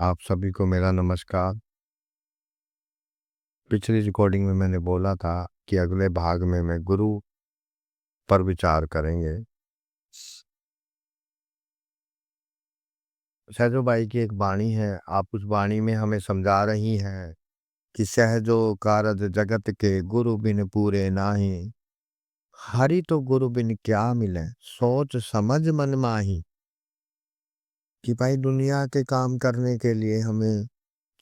आप सभी को मेरा नमस्कार। पिछली रिकॉर्डिंग में मैंने बोला था कि अगले भाग में मैं गुरु पर विचार करेंगे। सहजो बाई की एक वाणी है, आप उस वाणी में हमें समझा रही हैं कि सहजो कारज जगत के गुरु बिन पूरे नाहि। हरि तो गुरु बिन क्या मिले, सोच समझ मन माही। कि भाई दुनिया के काम करने के लिए हमें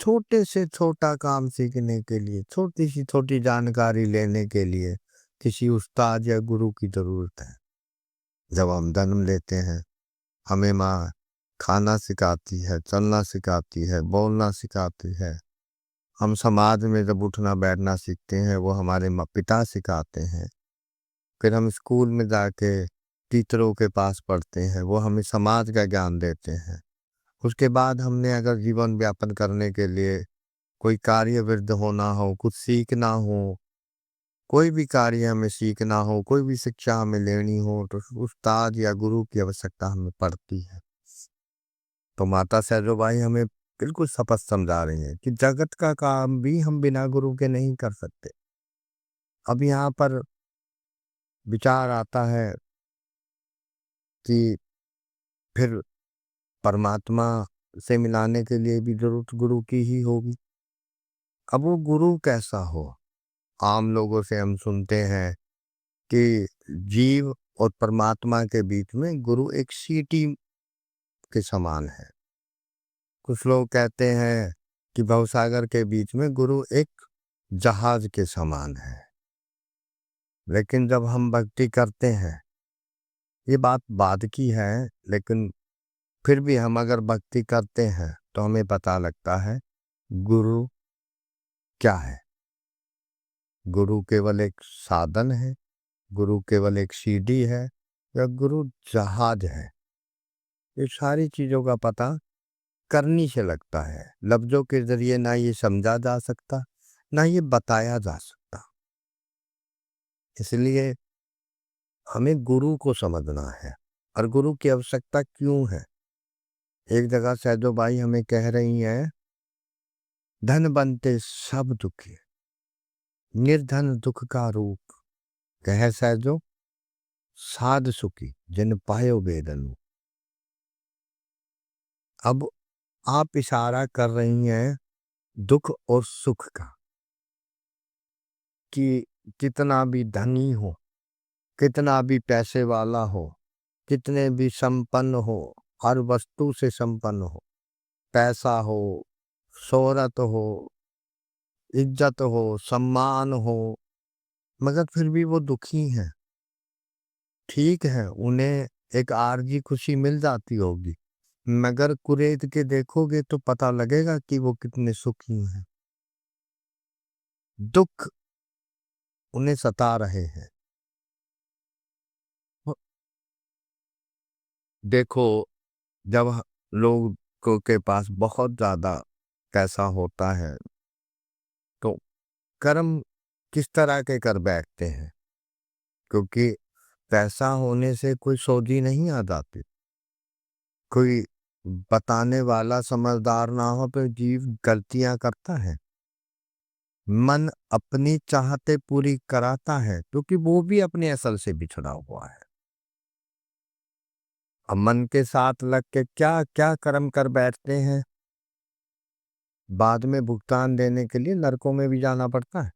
छोटे से छोटा काम सीखने के लिए, छोटी सी छोटी जानकारी लेने के लिए किसी उस्ताद या गुरु की जरूरत है। जब हम जन्म लेते हैं, हमें माँ खाना सिखाती है, चलना सिखाती है, बोलना सिखाती है। हम समाज में जब उठना बैठना सीखते हैं, वो हमारे माँ पिता सिखाते हैं। फिर हम स्कूल में जाके टीचरों के पास पढ़ते हैं, वो हमें समाज का ज्ञान देते हैं। उसके बाद हमने अगर जीवन व्यापन करने के लिए कोई कार्य वृद्ध होना हो, कुछ सीखना हो, कोई भी कार्य हमें सीखना हो, कोई भी शिक्षा हमें लेनी हो, तो उस्ताद या गुरु की आवश्यकता हमें पड़ती है। तो माता सहजोबाई हमें बिल्कुल स्पष्ट समझा रही हैं कि जगत का काम भी हम बिना गुरु के नहीं कर सकते। अब यहाँ पर विचार आता है कि फिर परमात्मा से मिलाने के लिए भी जरूरत गुरु की ही होगी। अब वो गुरु कैसा हो? आम लोगों से हम सुनते हैं कि जीव और परमात्मा के बीच में गुरु एक सीटी के समान है। कुछ लोग कहते हैं कि भवसागर के बीच में गुरु एक जहाज के समान है। लेकिन जब हम भक्ति करते हैं, ये बात बाद की है, लेकिन फिर भी हम अगर भक्ति करते हैं तो हमें पता लगता है गुरु क्या है। गुरु केवल एक साधन है, गुरु केवल एक सीढ़ी है, या गुरु जहाज है। ये सारी चीजों का पता करनी से लगता है। लफ्जों के जरिए ना ये समझा जा सकता, ना ये बताया जा सकता। इसलिए हमें गुरु को समझना है और गुरु की आवश्यकता क्यों है। एक जगह सहजो बाई हमें कह रही हैं, धन बनते सब दुखी, निर्धन दुख का रूप। कह सहजो साध सुखी जिन पायो वेदनु। अब आप इशारा कर रही हैं दुख और सुख का, कि कितना भी धनी हो, कितना भी पैसे वाला हो, कितने भी संपन्न हो, हर वस्तु से संपन्न हो, पैसा हो, शोहरत हो, इज्जत हो, सम्मान हो, मगर फिर भी वो दुखी हैं। ठीक है, उन्हें एक आर्जी खुशी मिल जाती होगी, मगर कुरेद के देखोगे तो पता लगेगा कि वो कितने सुखी हैं। दुख उन्हें सता रहे हैं। देखो, जब लोगों के पास बहुत ज्यादा पैसा होता है तो कर्म किस तरह के कर बैठते हैं, क्योंकि पैसा होने से कोई सोझी नहीं आ जाती। कोई बताने वाला समझदार ना हो तो जीव गलतियां करता है। मन अपनी चाहते पूरी कराता है, क्योंकि वो भी अपने असल से बिछड़ा हुआ है। अब मन के साथ लग के क्या क्या कर्म कर बैठते हैं, बाद में भुगतान देने के लिए नरकों में भी जाना पड़ता है।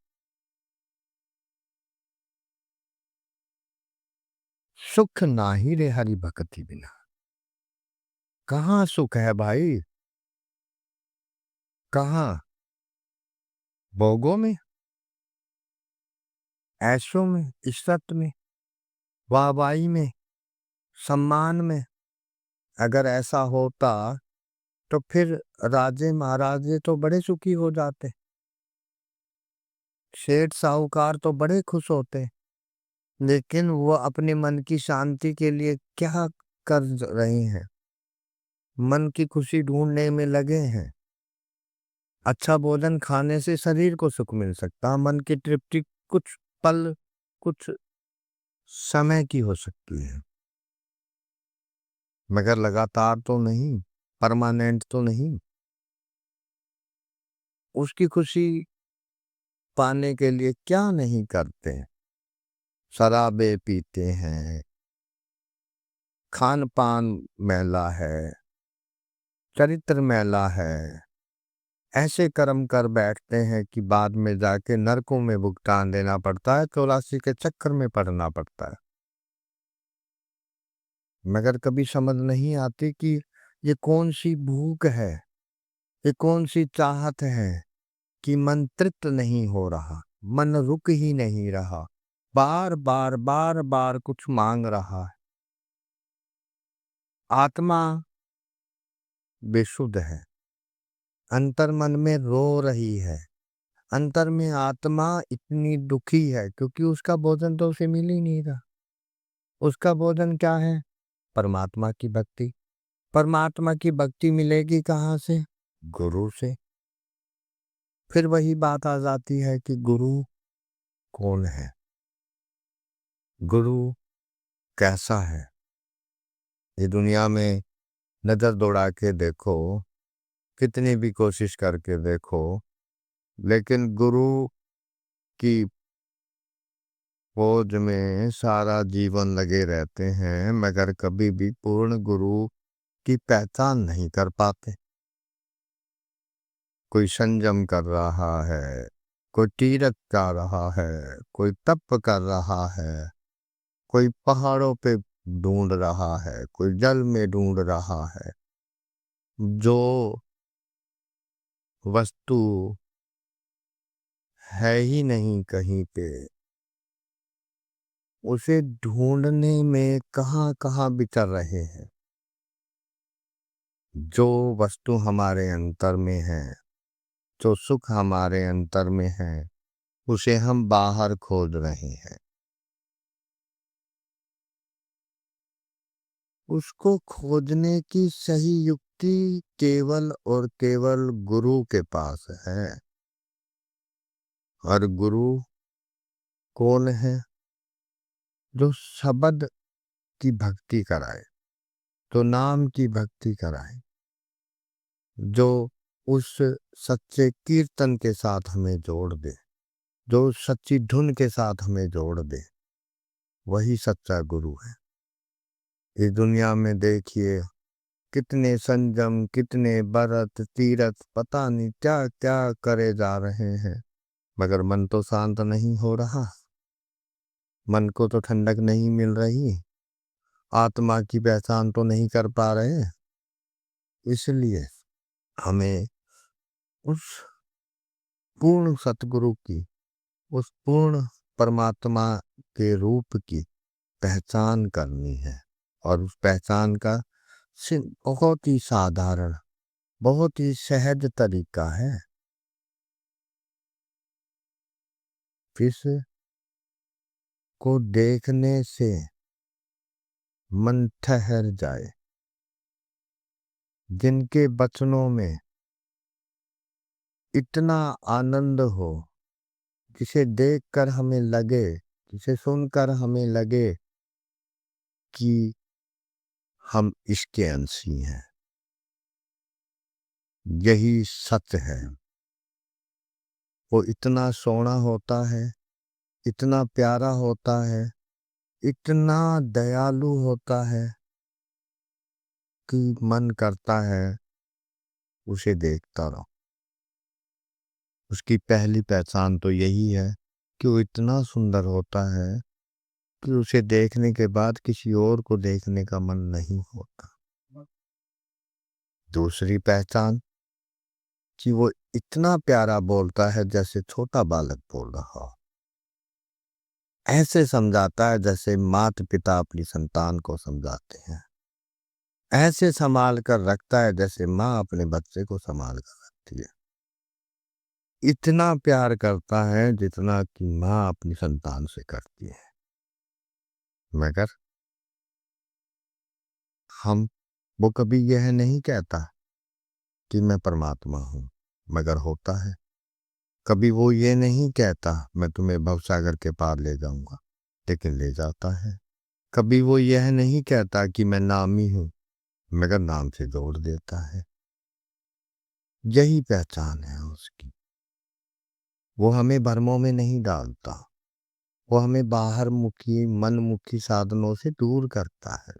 सुख नाही रे हरि भक्ति बिना। कहाँ सुख है भाई? कहाँ? भोगों में, ऐशों में, इज्जत में, वाहवाही में, सम्मान में। अगर ऐसा होता तो फिर राजे महाराजे तो बड़े सुखी हो जाते, सेठ साहूकार तो बड़े खुश होते। लेकिन वो अपने मन की शांति के लिए क्या कर रहे हैं? मन की खुशी ढूंढने में लगे हैं। अच्छा भोजन खाने से शरीर को सुख मिल सकता, मन की तृप्ति कुछ पल, कुछ समय की हो सकती है, मगर लगातार तो नहीं, परमानेंट तो नहीं। उसकी खुशी पाने के लिए क्या नहीं करते हैं। शराबे पीते हैं, खान पान मैला है, चरित्र मैला है, ऐसे कर्म कर बैठते हैं कि बाद में जाके नरकों में भुगतान देना पड़ता है, 84 के चक्कर में पड़ना पड़ता है। मगर कभी समझ नहीं आती कि ये कौन सी भूख है, ये कौन सी चाहत है कि मन तृप्त नहीं हो रहा, मन रुक ही नहीं रहा, बार बार बार बार कुछ मांग रहा है। आत्मा बेसुध है, अंतर मन में रो रही है, अंतर में आत्मा इतनी दुखी है क्योंकि उसका भोजन तो उसे मिल ही नहीं रहा। उसका भोजन क्या है? परमात्मा की भक्ति। परमात्मा की भक्ति मिलेगी कहाँ से? गुरु से। फिर वही बात आ जाती है कि गुरु कौन है, गुरु कैसा है। ये दुनिया में नजर दौड़ा के देखो, कितनी भी कोशिश करके देखो, लेकिन गुरु की खोज में सारा जीवन लगे रहते हैं, मगर कभी भी पूर्ण गुरु की पहचान नहीं कर पाते। कोई संयम कर रहा है, कोई तीरथ जा रहा है, कोई तप कर रहा है, कोई पहाड़ों पे ढूंढ रहा है, कोई जल में ढूंढ रहा है। जो वस्तु है ही नहीं कहीं पे, उसे ढूंढने में कहाँ कहाँ बिचर रहे हैं। जो वस्तु हमारे अंतर में है, जो सुख हमारे अंतर में है, उसे हम बाहर खोज रहे हैं। उसको खोजने की सही युक्ति केवल और केवल गुरु के पास है। और गुरु कौन है? जो शब्द की भक्ति कराए, जो नाम की भक्ति कराए, जो उस सच्चे कीर्तन के साथ हमें जोड़ दे, जो सच्ची धुन के साथ हमें जोड़ दे, वही सच्चा गुरु है। इस दुनिया में देखिए कितने संयम, कितने व्रत तीरथ, पता नहीं क्या क्या करे जा रहे हैं, मगर मन तो शांत नहीं हो रहा, मन को तो ठंडक नहीं मिल रही, आत्मा की पहचान तो नहीं कर पा रहे। इसलिए हमें उस पूर्ण सतगुरु की, उस पूर्ण परमात्मा के रूप की पहचान करनी है। और उस पहचान का बहुत ही साधारण, बहुत ही सहज तरीका है। किस को देखने से मन ठहर जाए, जिनके बचनों में इतना आनंद हो, जिसे देखकर हमें लगे, जिसे सुनकर हमें लगे कि हम इसके अंशी हैं। यही सत्य है। वो इतना सोना होता है, इतना प्यारा होता है, इतना दयालु होता है कि मन करता है उसे देखता रहो। उसकी पहली पहचान तो यही है कि वो इतना सुंदर होता है कि उसे देखने के बाद किसी और को देखने का मन नहीं होता। दूसरी पहचान कि वो इतना प्यारा बोलता है जैसे छोटा बालक बोल रहा हो। ऐसे समझाता है जैसे माता पिता अपनी संतान को समझाते हैं। ऐसे संभाल कर रखता है जैसे माँ अपने बच्चे को संभाल कर रखती है। इतना प्यार करता है जितना कि माँ अपनी संतान से करती है। मगर वो कभी यह नहीं कहता कि मैं परमात्मा हूं, मगर होता है। कभी वो ये नहीं कहता मैं तुम्हें भवसागर के पार ले जाऊंगा, लेकिन ले जाता है। कभी वो यह नहीं कहता कि मैं नामी हूं, मगर नाम से जोड़ देता है। यही पहचान है उसकी। वो हमें भ्रमों में नहीं डालता। वो हमें बाहर मुखी मनमुखी साधनों से दूर करता है।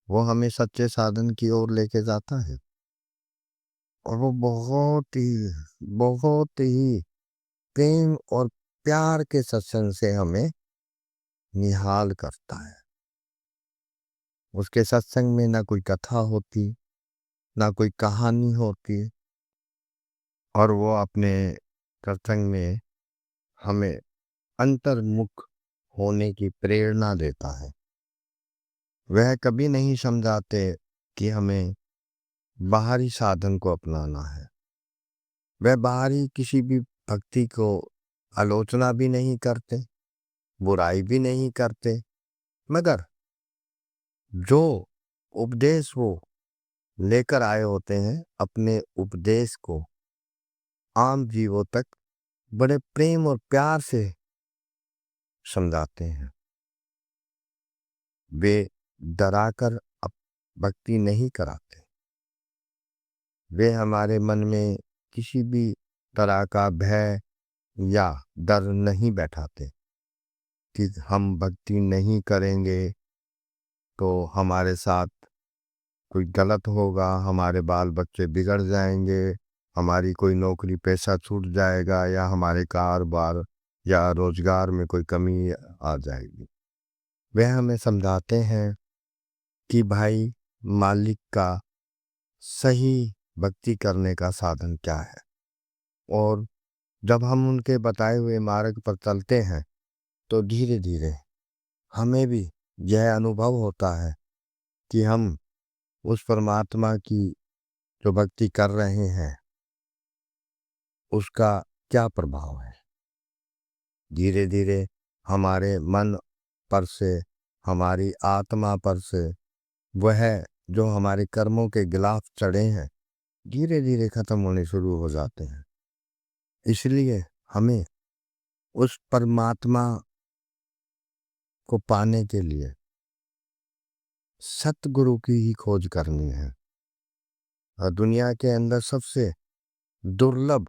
वो हमें सच्चे साधन की ओर लेके जाता है। और वो बहुत ही प्रेम और प्यार के सत्संग से हमें निहाल करता है। उसके सत्संग में ना कोई कथा होती, ना कोई कहानी होती, और वो अपने सत्संग में हमें अंतर्मुख होने की प्रेरणा देता है। वह कभी नहीं समझाते कि हमें बाहरी साधन को अपनाना है। वह बाहरी किसी भी भक्ति को आलोचना भी नहीं करते, बुराई भी नहीं करते, मगर जो उपदेश वो लेकर आए होते हैं, अपने उपदेश को आम जीवों तक बड़े प्रेम और प्यार से समझाते हैं। वे डराकर भक्ति नहीं कराते। वे हमारे मन में किसी भी तरह का भय या डर नहीं बैठाते कि हम भक्ति नहीं करेंगे तो हमारे साथ कोई गलत होगा, हमारे बाल बच्चे बिगड़ जाएंगे, हमारी कोई नौकरी पैसा छूट जाएगा, या हमारे कारोबार या रोजगार में कोई कमी आ जाएगी। वह हमें समझाते हैं कि भाई, मालिक का सही भक्ति करने का साधन क्या है। और जब हम उनके बताए हुए मार्ग पर चलते हैं तो धीरे धीरे हमें भी यह अनुभव होता है कि हम उस परमात्मा की जो भक्ति कर रहे हैं उसका क्या प्रभाव है। धीरे धीरे हमारे मन पर से, हमारी आत्मा पर से वह जो हमारे कर्मों के गिलाफ चढ़े हैं धीरे धीरे खत्म होने शुरू हो जाते हैं। इसलिए हमें उस परमात्मा को पाने के लिए सतगुरु की ही खोज करनी है। और दुनिया के अंदर सबसे दुर्लभ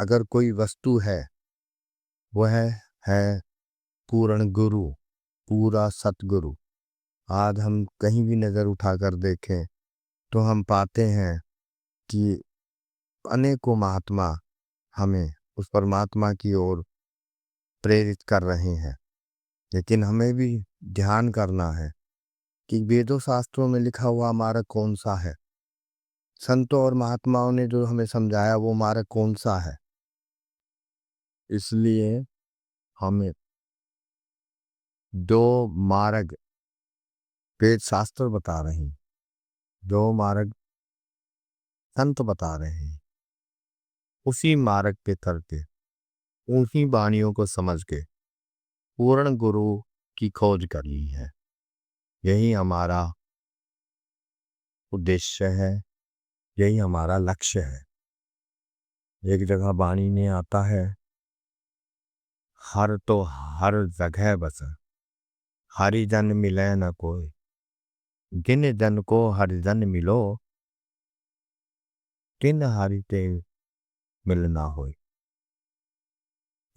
अगर कोई वस्तु है वह है पूर्ण गुरु, पूरा सतगुरु। आज हम कहीं भी नजर उठाकर देखें तो हम पाते हैं कि अनेकों महात्मा हमें उस परमात्मा की ओर प्रेरित कर रहे हैं। लेकिन हमें भी ध्यान करना है कि वेदों शास्त्रों में लिखा हुआ मार्ग कौन सा है, संतों और महात्माओं ने जो हमें समझाया वो मार्ग कौन सा है। इसलिए हमें दो मार्ग वेद शास्त्र बता रहे हैं, दो मार्ग संत बता रहे हैं, उसी मार्ग पे चलते, उन्हीं वाणियों को समझ के पूर्ण गुरु की खोज करनी है। यही हमारा उद्देश्य है, यही हमारा लक्ष्य है। एक जगह वाणी में आता है, हर तो हर जगह बस, हरिजन मिले न कोई, जिन जन को हरिजन मिलो, तिन हरि ते मिलना होय।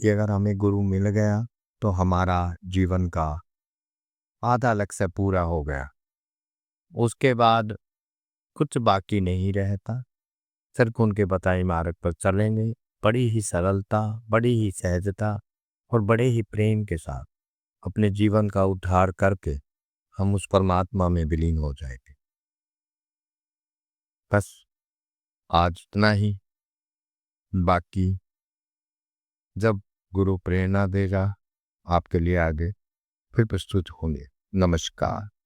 कि अगर हमें गुरु मिल गया तो हमारा जीवन का आधा लक्ष्य पूरा हो गया। उसके बाद कुछ बाकी नहीं रहता, सिर्फ उनके बताए मार्ग पर चलेंगे। बड़ी ही सरलता, बड़ी ही सहजता और बड़े ही प्रेम के साथ अपने जीवन का उद्धार करके हम उस परमात्मा में विलीन हो जाएंगे। बस आज इतना ही। बाकी जब गुरु प्रेरणा देगा आपके लिए आगे फिर प्रस्तुत होंगे। नमस्कार।